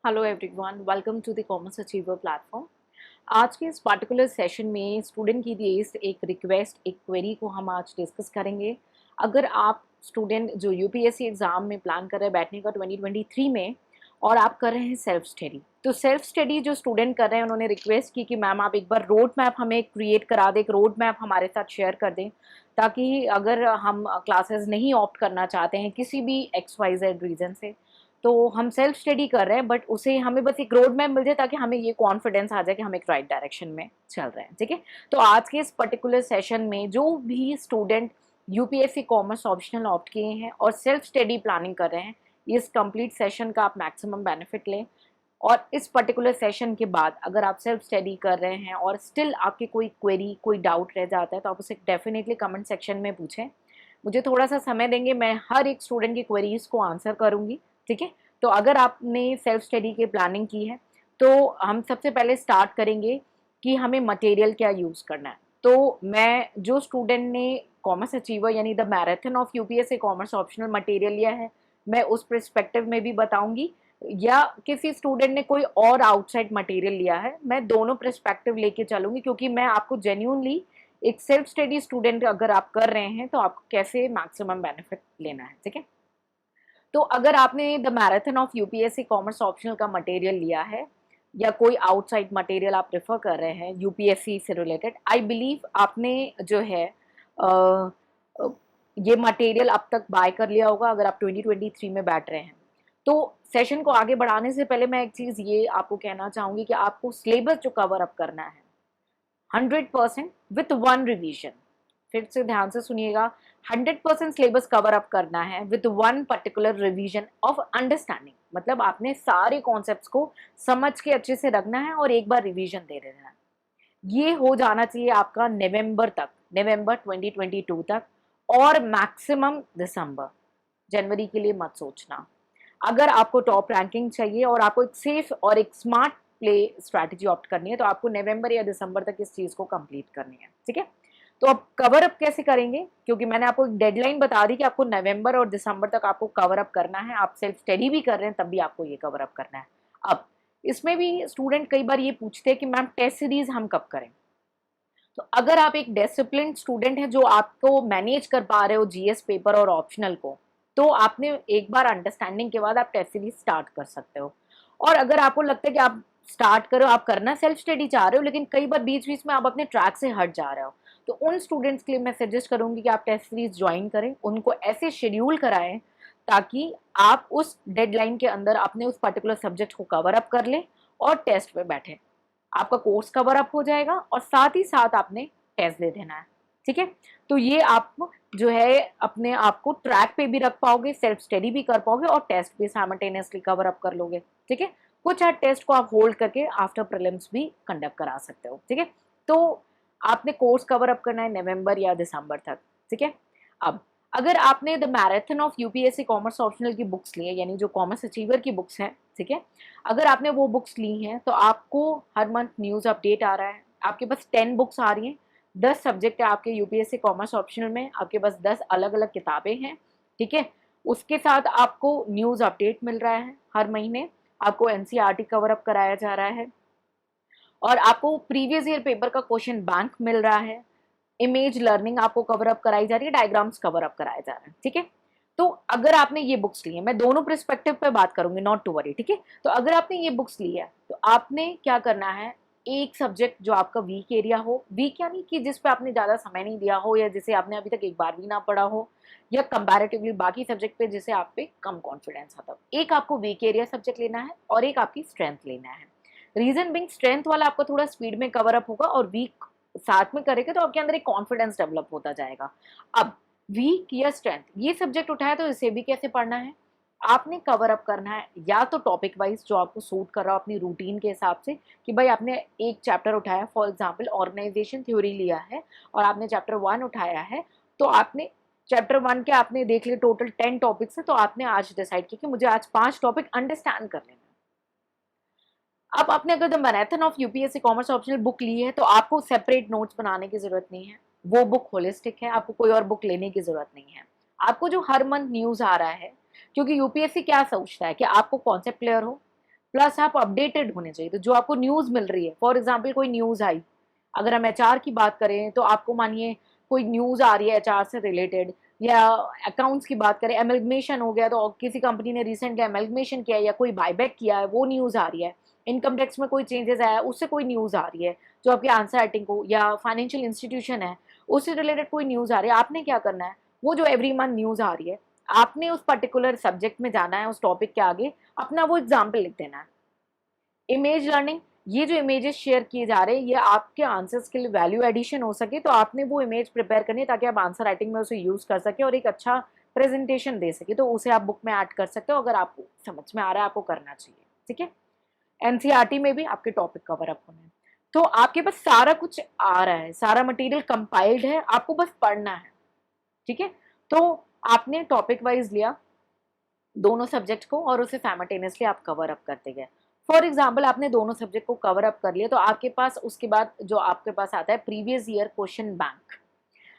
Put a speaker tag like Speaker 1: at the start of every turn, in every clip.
Speaker 1: Hello everyone, welcome to the commerce achiever platform. आज के इस पर्टिकुलर सेशन में स्टूडेंट की रेज्ड एक रिक्वेस्ट, एक क्वेरी को हम आज डिस्कस करेंगे। अगर आप स्टूडेंट जो यूपीएससी एग्ज़ाम में प्लान कर रहे हैं बैठने का 2023 में, और आप कर रहे हैं सेल्फ स्टडी, तो सेल्फ स्टडी जो स्टूडेंट कर रहे हैं उन्होंने रिक्वेस्ट की कि मैम आप एक बार रोड मैप हमें क्रिएट करा दें, एक रोड मैप हमारे साथ शेयर कर दें, ताकि अगर हम क्लासेस नहीं ऑप्ट करना चाहते हैं किसी भी XYZ रीज़न से, तो हम सेल्फ स्टडी कर रहे हैं बट उसे हमें बस एक रोड मैप मिल जाए ताकि हमें ये कॉन्फिडेंस आ जाए कि हम एक राइट डायरेक्शन में चल रहे हैं। ठीक है, तो आज के इस पर्टिकुलर सेशन में जो भी student UPSC commerce optional opt किए हैं और सेल्फ स्टडी प्लानिंग कर रहे हैं, इस कंप्लीट सेशन का आप मैक्सिमम बेनिफिट लें। और इस पर्टिकुलर सेशन के बाद अगर आप सेल्फ स्टडी कर रहे हैं और स्टिल आपकी कोई क्वेरी, कोई डाउट रह जाता है, तो आप उसे डेफिनेटली कमेंट सेक्शन में पूछें। मुझे थोड़ा सा समय देंगे, मैं हर एक स्टूडेंट की क्वेरीज को आंसर करूंगी। ठीक है, तो अगर आपने सेल्फ स्टडी की प्लानिंग की है तो हम सबसे पहले स्टार्ट करेंगे कि हमें मटेरियल क्या यूज़ करना है। तो मैं जो स्टूडेंट ने कॉमर्स अचीवर यानी the marathon of UPSC commerce optional material लिया है, मैं उस पर्सपेक्टिव में भी बताऊंगी, या किसी स्टूडेंट ने कोई और आउटसाइड मटेरियल लिया है, मैं दोनों पर्सपेक्टिव लेके चलूंगी, क्योंकि मैं आपको जेन्यूनली एक सेल्फ स्टडी स्टूडेंट अगर आप कर रहे हैं तो आपको कैसे मैक्सिमम बेनिफिट लेना है। ठीक है, तो अगर आपने the marathon of UPSC commerce optional का मटेरियल लिया है या कोई आउटसाइड मटेरियल आप प्रेफर कर रहे हैं यूपीएससी से रिलेटेड, आई बिलीव आपने जो है अ, अ, ये मटेरियल अब तक बाय कर लिया होगा अगर आप 2023 में बैठ रहे हैं। तो सेशन को आगे बढ़ाने से पहले मैं एक चीज़ ये आपको कहना चाहूँगी कि आपको सिलेबस जो कवर अप करना है 100% विथ वन रिवीजन, फिर से ध्यान से सुनिएगा, 100% सिलेबस कवर अप करना है with one particular revision of understanding. मतलब आपने सारे कॉन्सेप्ट्स को समझ के अच्छे से रखना है और एक बार रिवीजन दे देना है। ये हो जाना चाहिए आपका नवंबर तक, नवंबर 2022 तक, और मैक्सिमम दिसंबर। जनवरी के लिए मत सोचना। अगर आपको टॉप रैंकिंग चाहिए और आपको एक सेफ और एक स्मार्ट प्ले स्ट्रैटेजी ऑप्ट करनी है, तो आपको नवंबर या दिसंबर तक इस चीज़ को कंप्लीट करनी है। ठीक है, तो अब कवर अप कैसे करेंगे, क्योंकि मैंने आपको एक डेडलाइन बता दी कि आपको नवंबर और दिसंबर तक आपको कवर अप करना है। आप सेल्फ स्टडी भी कर रहे हैं तब भी आपको ये कवर अप करना है। अब इसमें भी स्टूडेंट कई बार ये पूछते हैं कि मैम टेस्ट सीरीज हम कब करें। तो अगर आप एक डिसिप्लिन स्टूडेंट हैं जो आपको मैनेज कर पा रहे हो जीएस पेपर और ऑप्शनल को, तो आपने एक बार अंडरस्टैंडिंग के बाद आप टेस्ट सीरीज स्टार्ट कर सकते हो। और अगर आपको लगता है कि आप स्टार्ट करो, आप करना सेल्फ स्टडी चाह रहे हो लेकिन कई बार बीच बीच में आप अपने ट्रैक से हट जा रहे हो, तो उन स्टूडेंट्स के लिए मैं सजेस्ट करूंगी कि आप टेस्ट सीरीज ज्वाइन करें, उनको ऐसे शेड्यूल कराएं ताकि आप उस डेडलाइन के अंदर अपने उस पर्टिकुलर सब्जेक्ट को कवर अप कर लें और टेस्ट पे बैठें। आपका कोर्स कवर अप हो जाएगा और साथ ही साथ आपने टेस्ट दे देना है। ठीक है, तो ये आप जो है अपने आप को ट्रैक पे भी रख पाओगे, सेल्फ स्टडी भी कर पाओगे और टेस्ट भी साइमल्टेनियसली कवर अप कर लोगे। ठीक है, कुछ टेस्ट को आप होल्ड करके आफ्टर प्रीलिम्स भी कंडक्ट करा सकते हो। ठीक है, तो आपने कोर्स कवर अप करना है नवंबर या दिसंबर तक। ठीक है, अब अगर आपने the marathon of UPSC commerce optional की बुक्स ली है, यानी जो कॉमर्स अचीवर की बुक्स हैं, ठीक है, अगर आपने वो बुक्स ली हैं तो आपको हर मंथ न्यूज़ अपडेट आ रहा है। आपके पास 10 बुक्स आ रही हैं, 10 सब्जेक्ट है आपके यूपीएससी कॉमर्स ऑप्शनल में, आपके पास 10 अलग अलग किताबें हैं। ठीक है, उसके साथ आपको न्यूज़ अपडेट मिल रहा है, हर महीने आपको एनसीईआरटी कवर अप कराया जा रहा है, और आपको प्रीवियस ईयर पेपर का क्वेश्चन बैंक मिल रहा है, इमेज लर्निंग आपको कवर अप कराई जा रही है, डायग्राम्स कवर अप कराया जा रहा है। ठीक है, तो अगर आपने ये बुक्स ली है, मैं दोनों पर्सपेक्टिव पे बात करूंगी, नॉट टू वरी। ठीक है, तो अगर आपने ये बुक्स ली है तो आपने क्या करना है, एक सब्जेक्ट जो आपका वीक एरिया हो, वीक यानी कि जिस पे आपने ज़्यादा समय नहीं दिया हो या जिसे आपने अभी तक एक बार भी ना पढ़ा हो, या कंपैरेटिवली बाकी सब्जेक्ट पे जिसे आप पे कम कॉन्फिडेंस आता हो, एक आपको वीक एरिया सब्जेक्ट लेना है और एक आपकी स्ट्रेंथ लेना है। रीजन बिंग, स्ट्रेंथ वाला आपको थोड़ा स्पीड में कवर अप होगा और वीक साथ में करेंगे तो आपके अंदर एक कॉन्फिडेंस डेवलप होता जाएगा। अब वीक या स्ट्रेंथ ये सब्जेक्ट उठाया तो इसे भी कैसे पढ़ना है, आपने कवर अप करना है या तो टॉपिक वाइज जो आपको सूट कर रहा हो अपनी रूटीन के हिसाब से, कि भाई आपने एक चैप्टर उठाया, फॉर एग्जांपल ऑर्गेनाइजेशन थ्योरी लिया है और आपने चैप्टर 1 उठाया है, तो आपने चैप्टर 1 के आपने देख लिए टोटल 10 टॉपिक्स है, तो आपने आज डिसाइड किया कि मुझे आज 5 टॉपिक अंडरस्टैंड कर लेना। अब आपने अगर the marathon of UPSC commerce optional book ली है तो आपको सेपरेट नोट्स बनाने की जरूरत नहीं है, वो बुक होलिस्टिक है, आपको कोई और बुक लेने की जरूरत नहीं है। आपको जो हर मंथ न्यूज आ रहा है, क्योंकि यूपीएससी क्या सोचता है कि आपको कॉन्सेप्ट क्लियर हो, प्लस आप अपडेटेड होने चाहिए। तो जो आपको न्यूज़ मिल रही है, फॉर एग्जाम्पल कोई न्यूज़ आई, अगर हम एचआर की बात करें तो आपको मानिए कोई न्यूज़ आ रही है एचआर से रिलेटेड, या अकाउंट्स की बात करें, एमल्गमेशन हो गया तो किसी कंपनी ने रिसेंटली एमल्गमेशन किया है या कोई बायबैक किया है, वो न्यूज़ आ रही है। इनकम टैक्स में कोई चेंजेस आया है, उससे कोई न्यूज़ आ रही है जो आपके आंसर राइटिंग को, या फाइनेंशियल इंस्टीट्यूशन है उससे रिलेटेड कोई न्यूज़ आ रही है। आपने क्या करना है, वो जो एवरी मंथ न्यूज़ आ रही है, आपने उस पर्टिकुलर सब्जेक्ट में जाना है, उस टॉपिक के आगे अपना वो एग्जाम्पल लिख देना है। इमेज लर्निंग, ये जो इमेजेस शेयर किए जा रहे हैं ये आपके आंसर्स के लिए वैल्यू एडिशन हो सके, तो आपने वो इमेज प्रिपेयर करनी है ताकि आप आंसर राइटिंग में उसे यूज कर सके और एक अच्छा प्रेजेंटेशन दे सके। तो उसे आप बुक में ऐड कर सकते हो अगर आपको समझ में आ रहा है, आपको करना चाहिए। ठीक है, एनसीईआरटी में भी आपके टॉपिक कवर अप होने हैं। तो आपके पास सारा कुछ आ रहा है, सारा मटेरियल कंपाइल्ड है, आपको बस पढ़ना है। ठीक है, तो आपने टॉपिक वाइज लिया दोनों सब्जेक्ट को और उसे साइमल्टेनियसली आप कवर अप करते गए। फॉर एग्जाम्पल आपने दोनों सब्जेक्ट को कवर अप कर लिया तो आपके पास उसके बाद जो आपके पास आता है प्रीवियस ईयर क्वेश्चन बैंक।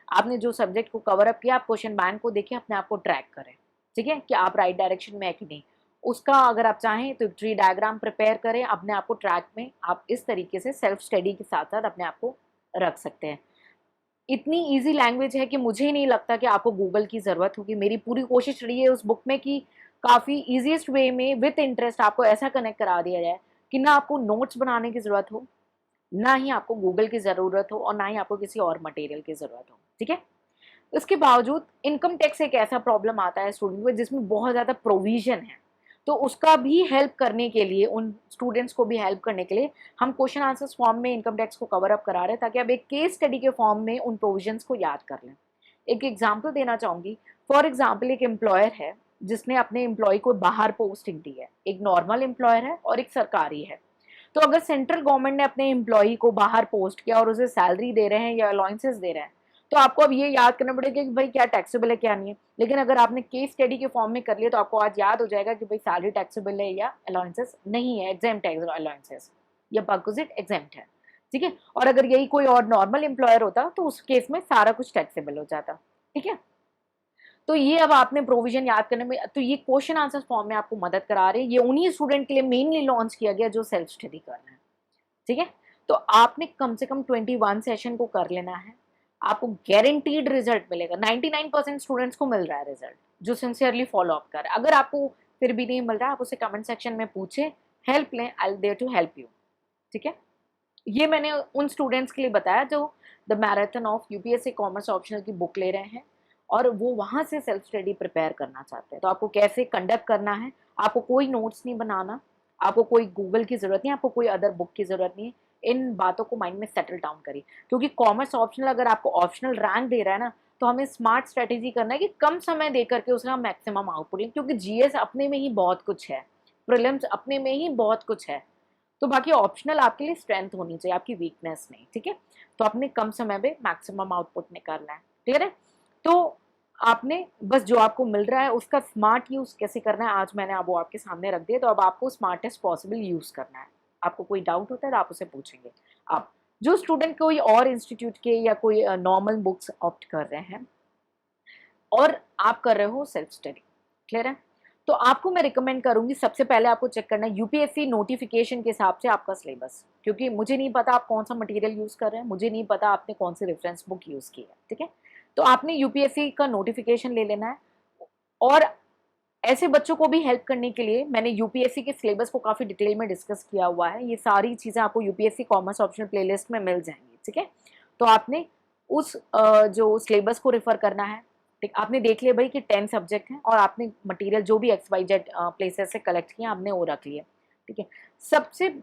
Speaker 1: आपने जो सब्जेक्ट को कवर अप किया, आप क्वेश्चन बैंक को देखिए, अपने आप को ट्रैक करें। ठीक है, कि आप राइट डायरेक्शन में है कि नहीं। उसका अगर आप चाहें तो ट्री डायग्राम प्रिपेयर करें, अपने आप को ट्रैक में आप इस तरीके से सेल्फ स्टडी के साथ साथ अपने आप को रख सकते हैं। इतनी ईजी लैंग्वेज है कि मुझे नहीं लगता कि आपको गूगल की ज़रूरत होगी। मेरी पूरी कोशिश रही है उस बुक में कि काफ़ी ईजीएस्ट वे में विथ इंटरेस्ट आपको ऐसा कनेक्ट करा दिया जाए कि ना आपको नोट्स बनाने की ज़रूरत हो, ना ही आपको गूगल की ज़रूरत हो और ना ही आपको किसी और मटेरियल की ज़रूरत हो। ठीक है, इसके बावजूद इनकम टैक्स एक ऐसा प्रॉब्लम आता है स्टूडेंट में जिसमें बहुत ज़्यादा प्रोविजन है, तो उसका भी हेल्प करने के लिए, उन स्टूडेंट्स को भी हेल्प करने के लिए हम क्वेश्चन आंसर्स फॉर्म में इनकम टैक्स को कवर अप करा रहे हैं ताकि आप एक केस स्टडी के फॉर्म में उन प्रोविजंस को याद कर लें। एक एग्जाम्पल देना चाहूँगी। फॉर एग्जाम्पल एक एम्प्लॉयर है जिसने अपने एम्प्लॉय को बाहर पोस्टिंग दी है, एक नॉर्मल एम्प्लॉयर है और एक सरकारी है। तो अगर सेंट्रल गवर्नमेंट ने अपने एम्प्लॉय को बाहर पोस्ट किया और उसे सैलरी दे रहे हैं या अलाउंसेस दे रहे हैं, तो आपको अब ये याद करना पड़ेगा कि भाई क्या टैक्सेबल है क्या नहीं है। लेकिन अगर आपने केस स्टडी के फॉर्म में कर लिया तो आपको आज याद हो जाएगा कि भाई सैलरी टैक्सेबल है या अलाउंसेस नहीं है, एग्जेम्प्ट है अलाउंसेस या परक्विजिट एग्जेम्प्ट है। ठीक है, और अगर यही कोई और नॉर्मल एम्प्लॉयर होता तो उस केस में सारा कुछ टैक्सेबल हो जाता। ठीक है, तो ये अब आपने प्रोविजन याद करने में, तो ये क्वेश्चन आंसर फॉर्म में आपको मदद करा रहे हैं। ये उन्हीं स्टूडेंट के लिए मेनली लॉन्च किया गया जो सेल्फ स्टडी कर रहे हैं। ठीक है, तो आपने कम से कम 21 सेशन को कर लेना है, आपको गारंटीड रिजल्ट मिलेगा। 99% स्टूडेंट्स को मिल रहा है रिजल्ट जो सिंसियरली फॉलो अप कर। अगर आपको फिर भी नहीं मिल रहा, आप उसे कमेंट सेक्शन में पूछें, हेल्प लें, I will there to help you. ठीक है, ये मैंने उन स्टूडेंट्स के लिए बताया जो the marathon of UPSC commerce optional की बुक ले रहे हैं और वो वहाँ से सेल्फ स्टडी प्रिपेयर करना चाहते हैं। तो आपको कैसे कंडक्ट करना है, आपको कोई नोट्स नहीं बनाना, आपको कोई गूगल की ज़रूरत नहीं, आपको कोई अदर बुक की ज़रूरत नहीं है। इन बातों को माइंड में सेटल डाउन करिए, क्योंकि कॉमर्स ऑप्शनल अगर आपको ऑप्शनल रैंक दे रहा है ना, तो हमें स्मार्ट स्ट्रेटेजी करना है कि कम समय दे करके उसका हम मैक्सिमम आउटपुट लें, क्योंकि जीएस अपने में ही बहुत कुछ है, प्रीलिम्स अपने में ही बहुत कुछ है। तो बाकी ऑप्शनल आपके लिए स्ट्रेंथ होनी चाहिए, आपकी वीकनेस नहीं। ठीक है, तो आपने कम समय में मैक्सिमम आउटपुट निकालना है। क्लियर है, तो आपने बस जो आपको मिल रहा है उसका स्मार्ट यूज कैसे करना है आज मैंने वो आपके सामने रख दिया। तो अब आपको स्मार्टेस्ट पॉसिबल यूज करना है। आपको कोई डाउट होता है तो आप उसे पूछेंगे। आप जो स्टूडेंट कोई और इंस्टीट्यूट के या कोई नॉर्मल बुक्स ऑप्ट कर रहे हैं और आप कर रहे हो सेल्फ स्टडी, क्लियर है, तो आपको मैं रिकमेंड करूंगी सबसे पहले आपको चेक करना है यूपीएससी नोटिफिकेशन के हिसाब से आपका सिलेबस, क्योंकि मुझे नहीं पता आप कौन सा मटेरियल यूज कर रहे हैं, मुझे नहीं पता आपने कौन सी रेफरेंस बुक यूज की है। ठीक है, तो आपने यूपीएससी का नोटिफिकेशन ले लेना है। और ऐसे बच्चों को भी हेल्प करने के लिए मैंने यूपीएससी के सिलेबस को काफ़ी डिटेल में डिस्कस किया हुआ है। ये सारी चीज़ें आपको यूपीएससी कॉमर्स ऑप्शनल प्लेलिस्ट में मिल जाएंगी। ठीक है, तो आपने उस जो सिलेबस को रेफर करना है। ठीक, आपने देख लिया भाई कि 10 सब्जेक्ट हैं और आपने मटेरियल जो भी XYZ प्लेसेस से कलेक्ट किया आपने वो रख लिया। ठीक है, सबसे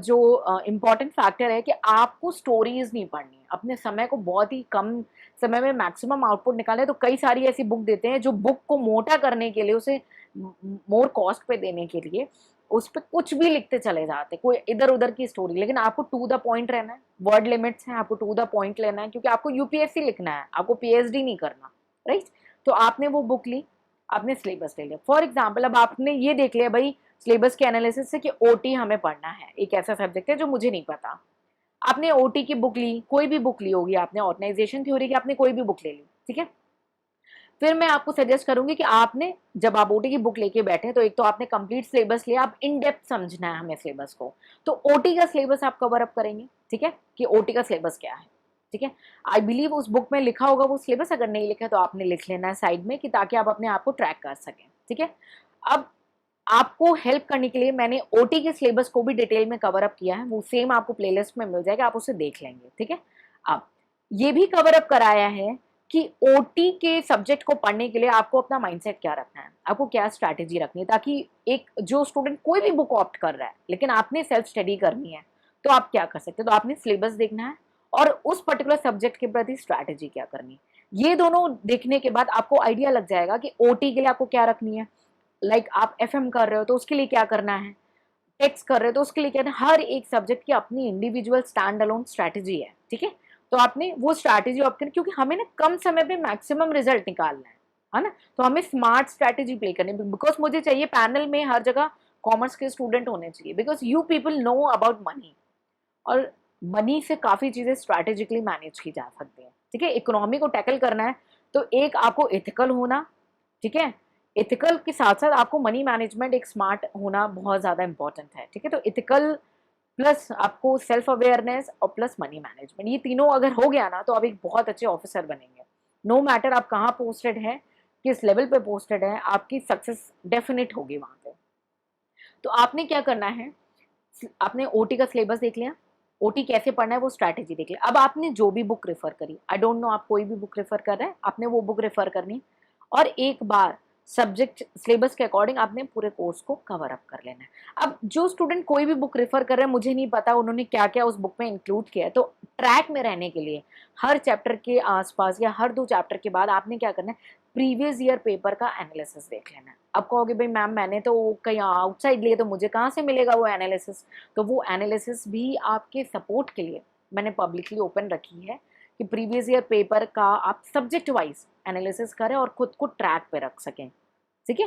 Speaker 1: जो इम्पॉर्टेंट फैक्टर है कि आपको स्टोरीज नहीं पढ़नी है, अपने समय को बहुत ही कम समय में मैक्सिमम आउटपुट निकालें। तो कई सारी ऐसी बुक देते हैं जो बुक को मोटा करने के लिए, उसे मोर कॉस्ट पे देने के लिए उस पर कुछ भी लिखते चले जाते, कोई इधर उधर की स्टोरी। लेकिन आपको टू द पॉइंट रहना है, वर्ड लिमिट्स हैं, आपको टू द पॉइंट लेना है, क्योंकि आपको यूपीएससी लिखना है, आपको पीएचडी नहीं करना। राइट, तो आपने वो बुक ली, आपने सिलेबस ले लिया। फॉर एग्जाम्पल अब आपने ये देख लिया भाई सिलेबस के एनालिसिस से कि ओटी हमें पढ़ना है, एक ऐसा सब्जेक्ट है जो मुझे नहीं पता। आपने ओटी की बुक ली, कोई भी बुक ली होगी आपने, ऑर्गेनाइजेशन थ्योरी की आपने कोई भी बुक ले ली। ठीक है, फिर मैं आपको सजेस्ट करूंगी कि आपने जब आप ओटी की बुक लेके बैठे तो एक तो आपने कंप्लीट सिलेबस लिया, आप इन डेप्थ समझना है हमें सिलेबस को, तो ओटी का सिलेबस आप कवर अप करेंगे, ठीक है, कि ओटी का सिलेबस क्या है, ठीक है। आई बिलीव उस बुक में लिखा होगा वो सिलेबस, अगर नहीं लिखा है तो आपने लिख लेना है साइड में, कि ताकि आप अपने आप को ट्रैक कर सकें, ठीक है। अब आपको हेल्प करने के लिए मैंने ओटी के सिलेबस को भी डिटेल में कवर अप किया है, वो सेम आपको प्लेलिस्ट में मिल जाएगा, आप उसे देख लेंगे, ठीक है। अब ये भी कवर अप कराया है कि ओटी के सब्जेक्ट को पढ़ने के लिए आपको अपना माइंडसेट क्या रखना है, आपको क्या स्ट्रैटेजी रखनी है, ताकि एक जो स्टूडेंट कोई भी बुक ऑप्ट कर रहा है लेकिन आपने सेल्फ स्टडी करनी है, तो आप क्या कर सकते हैं, तो आपने सिलेबस देखना है और उस पर्टिकुलर सब्जेक्ट के प्रति स्ट्रैटेजी क्या करनी है। ये दोनों देखने के बाद आपको आइडिया लग जाएगा कि ओटी के लिए आपको क्या रखनी है, लाइक आप एफएम कर रहे हो तो उसके लिए क्या करना है, टेक्स्ट कर रहे हो तो उसके लिए क्या है, हर एक सब्जेक्ट की अपनी इंडिविजुअल स्टैंड अलोन स्ट्रैटेजी है, ठीक है। तो आपने वो स्ट्रैटेजी ऑप्ट करनी, क्योंकि हमें ना कम समय पे मैक्सिमम रिजल्ट निकालना है ना, तो हमें स्मार्ट स्ट्रैटेजी प्ले करनी है, बिकॉज मुझे चाहिए पैनल में हर जगह कॉमर्स के स्टूडेंट होने चाहिए, because you people know about money, और मनी से काफ़ी चीज़ें स्ट्रैटेजिकली मैनेज की जा सकती हैं, ठीक है। इकोनॉमी को टैकल करना है तो एक आपको एथिकल होना, ठीक है, एथिकल के साथ साथ आपको मनी मैनेजमेंट एक स्मार्ट होना बहुत ज़्यादा इंपॉर्टेंट है, ठीक है। तो एथिकल प्लस आपको सेल्फ अवेयरनेस और प्लस मनी मैनेजमेंट, ये तीनों अगर हो गया ना तो आप एक बहुत अच्छे ऑफिसर बनेंगे। नो मैटर आप कहाँ पोस्टेड हैं, किस लेवल पे पोस्टेड हैं, आपकी सक्सेस डेफिनेट होगी वहाँ पे। तो आपने क्या करना है, आपने ओटी का सिलेबस देख लिया, ओटी कैसे पढ़ना है वो स्ट्रैटेजी देख लिया। अब आपने जो भी बुक रेफर करी, आई डोंट नो आप कोई भी बुक रेफर कर रहे हैं, आपने वो बुक रेफर करनी और एक बार सब्जेक्ट सिलेबस के अकॉर्डिंग आपने पूरे कोर्स को कवर अप कर लेना है। अब जो स्टूडेंट कोई भी बुक रेफर कर रहे हैं, मुझे नहीं पता उन्होंने क्या क्या उस बुक में इंक्लूड किया है, तो ट्रैक में रहने के लिए हर चैप्टर के आसपास या हर 2 चैप्टर के बाद आपने क्या करना है, प्रीवियस ईयर पेपर का एनालिसिस देख लेना है। अब कहोगे भाई मैम मैंने तो कहीं आउटसाइड लिए, तो मुझे कहाँ से मिलेगा वो एनालिसिस, तो वो एनालिसिस भी आपके सपोर्ट के लिए मैंने पब्लिकली ओपन रखी है, कि प्रीवियस ईयर पेपर का आप सब्जेक्ट वाइज एनालिसिस करें और खुद को ट्रैक पे रख सकें, ठीक है।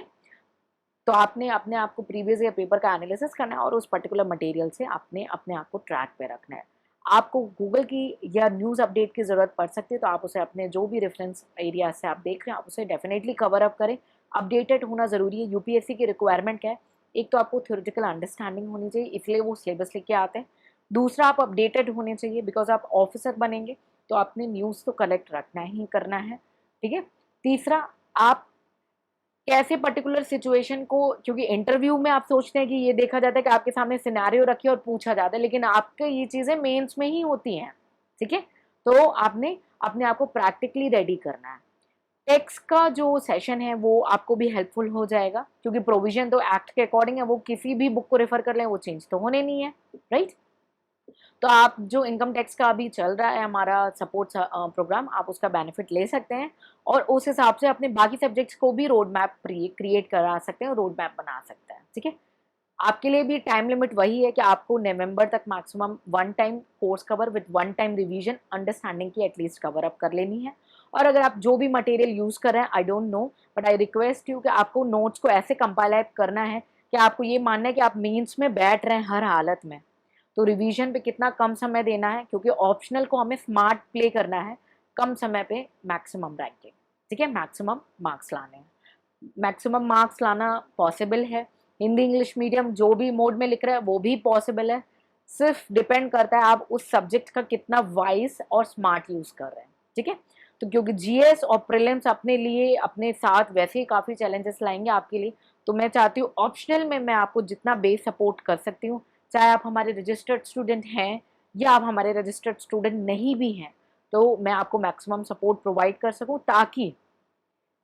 Speaker 1: तो आपने अपने आप को प्रीवियस ईयर पेपर का एनालिसिस करना है और उस पर्टिकुलर मटेरियल से आपने अपने आप को ट्रैक पे रखना है। आपको गूगल की या न्यूज़ अपडेट की ज़रूरत पड़ सकती है, तो आप उसे अपने जो भी रेफरेंस एरिया से आप देख रहे हैं आप उसे डेफिनेटली कवर अप करें। अपडेटेड होना ज़रूरी है। यूपीएससी की रिक्वायरमेंट क्या है, एक तो आपको थ्योरेटिकल अंडरस्टैंडिंग होनी चाहिए, इसलिए वो सिलेबस लेके आते हैं। दूसरा आप अपडेटेड होने चाहिए, बिकॉज आप ऑफिसर बनेंगे तो आपने न्यूज़ तो कलेक्ट रखना ही करना है, ठीक है। तीसरा, आप कैसे पर्टिकुलर सिचुएशन को, क्योंकि इंटरव्यू में आप सोचते हैं कि ये देखा जाता है कि आपके सामने सिनेरियो रखिए और पूछा जाता है, लेकिन आपके ये चीज़ें मेंस में ही होती हैं, ठीक है। तो आपने अपने आप को प्रैक्टिकली रेडी करना है। टेक्स्ट का जो सेशन है वो आपको भी हेल्पफुल हो जाएगा, क्योंकि प्रोविजन तो एक्ट के अकॉर्डिंग है, वो किसी भी बुक को रेफर कर लें वो चेंज तो होने नहीं है, राइट। तो आप जो इनकम टैक्स का अभी चल रहा है हमारा सपोर्ट प्रोग्राम, आप उसका बेनिफिट ले सकते हैं और उस हिसाब से अपने बाकी सब्जेक्ट्स को भी रोड मैप क्रिएट करा सकते हैं और रोड मैप बना सकते हैं, ठीक है। आपके लिए भी टाइम लिमिट वही है कि आपको नवंबर तक maximum 1 time course cover with 1 time revision understanding की एटलीस्ट कवर अप कर लेनी है। और अगर आप जो भी मटेरियल यूज़ कर रहे हैं, I don't know, but I request you कि आपको नोट्स को ऐसे कंपाइल करना है कि आपको ये मानना है कि आप मेंस में बैठ रहे हैं हर हालत में। तो रिवीजन पे कितना कम समय देना है, क्योंकि ऑप्शनल को हमें स्मार्ट प्ले करना है, कम समय पे मैक्सिमम रैंकिंग, ठीक है, मैक्सिमम मार्क्स लाने हैं। मैक्सिमम मार्क्स लाना पॉसिबल है, हिंदी इंग्लिश मीडियम जो भी मोड में लिख रहा है वो भी पॉसिबल है, सिर्फ डिपेंड करता है आप उस सब्जेक्ट का कितना वाइज और स्मार्ट यूज़ कर रहे हैं, ठीक है। तो क्योंकि जीएस और प्रीलिम्स अपने लिए अपने साथ वैसे ही काफ़ी चैलेंजेस लाएंगे आपके लिए, तो मैं चाहती हूँ ऑप्शनल में मैं आपको जितना बेस सपोर्ट कर सकती हूँ, चाहे आप हमारे रजिस्टर्ड स्टूडेंट हैं या आप हमारे रजिस्टर्ड स्टूडेंट नहीं भी हैं, तो मैं आपको मैक्सिमम सपोर्ट प्रोवाइड कर सकूँ, ताकि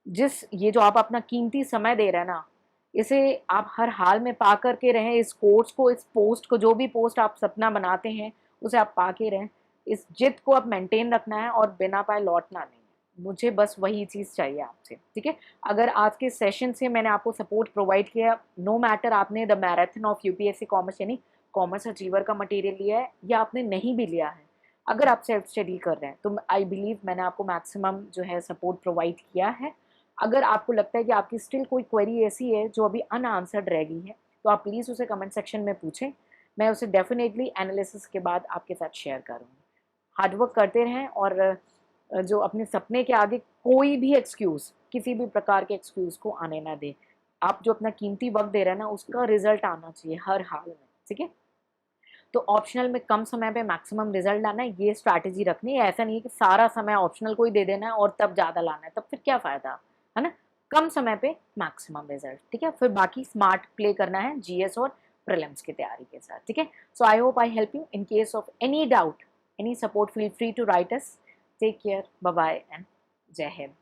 Speaker 1: जिस ये जो आप अपना कीमती समय दे रहे हैं ना, इसे आप हर हाल में पा करके रहें, इस कोर्स को, इस पोस्ट को, जो भी पोस्ट आप सपना बनाते हैं उसे आप पा के रहें। इस जिद को आप मेंटेन रखना है और बिना पाए लौटना नहीं है। मुझे बस वही चीज़ चाहिए आपसे, ठीक है। अगर आज के सेशन से मैंने आपको सपोर्ट प्रोवाइड किया, नो मैटर आपने the marathon of UPSC commerce यानी कॉमर्स अचीवर का मटेरियल लिया है या आपने नहीं भी लिया है, अगर आप सेल्फ स्टडी कर रहे हैं तो आई बिलीव मैंने आपको मैक्सिमम जो है सपोर्ट प्रोवाइड किया है। अगर आपको लगता है कि आपकी स्टिल कोई क्वेरी ऐसी है जो अभी अनआंसर्ड रह गई है, तो आप प्लीज़ उसे कमेंट सेक्शन में पूछें, मैं उसे डेफिनेटली एनालिसिस के बाद आपके साथ शेयर करूँगी। हार्डवर्क करते रहें और जो अपने सपने के आगे कोई भी एक्सक्यूज़ किसी भी प्रकार के एक्सक्यूज़ को आने ना दें। आप जो अपना कीमती वक़्त दे रहे हैं ना, उसका रिज़ल्ट आना चाहिए हर हाल में, ठीक है? तो ऑप्शनल में कम समय पे मैक्सिमम रिज़ल्ट लाना है, ये स्ट्रैटेजी रखनी है। ऐसा नहीं है कि सारा समय ऑप्शनल को ही दे देना है और तब ज़्यादा लाना है, तब फिर क्या फ़ायदा, है ना? कम समय पे मैक्सिमम रिज़ल्ट, ठीक है? फिर बाकी स्मार्ट प्ले करना है जीएस और प्रीलिम्स की तैयारी के साथ, ठीक है? So I hope I help you. In case of any doubt, any support, feel free to write us. Take care, bye bye and जय हिंद।